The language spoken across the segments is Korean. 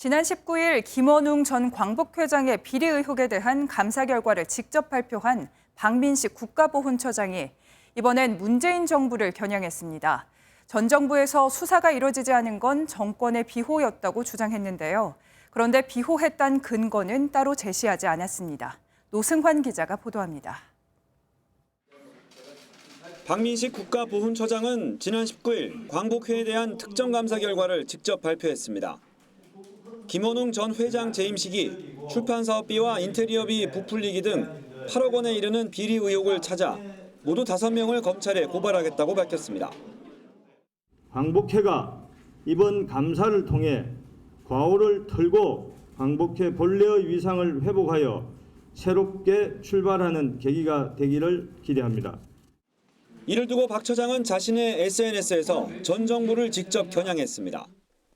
지난 19일 김원웅 전 광복회장의 비리 의혹에 대한 감사 결과를 직접 발표한 박민식 국가보훈처장이 이번엔 문재인 정부를 겨냥했습니다. 전 정부에서 수사가 이뤄지지 않은 건 정권의 비호였다고 주장했는데요. 그런데 비호했다는 근거는 따로 제시하지 않았습니다. 노승환 기자가 보도합니다. 박민식 국가보훈처장은 지난 19일 광복회에 대한 특정감사 결과를 직접 발표했습니다. 김원웅 전 회장 재임식이 출판사업비와 인테리어비 부풀리기 등 8억 원에 이르는 비리 의혹을 찾아 모두 5명을 검찰에 고발하겠다고 밝혔습니다. 광복회가 이번 감사를 통해 과오를 털고 광복회 본래의 위상을 회복하여 새롭게 출발하는 계기가 되기를 기대합니다. 이를 두고 박 처장은 자신의 SNS에서 전 정부를 직접 겨냥했습니다.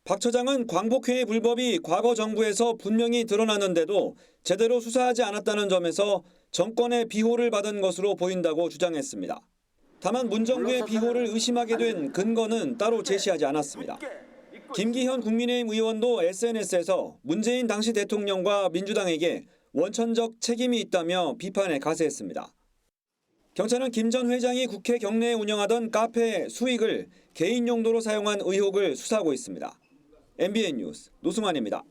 박 처장은 광복회의 불법이 과거 정부에서 분명히 드러났는데도 제대로 수사하지 않았다는 점에서 정권의 비호를 받은 것으로 보인다고 주장했습니다. 다만 문정부의 비호를 의심하게 된 근거는 따로 제시하지 않았습니다. 김기현 국민의힘 의원도 SNS에서 문재인 당시 대통령과 민주당에게 원천적 책임이 있다며 비판에 가세했습니다. 경찰은 김 전 회장이 국회 경내에 운영하던 카페 수익을 개인 용도로 사용한 의혹을 수사하고 있습니다. MBN 뉴스 노승환입니다.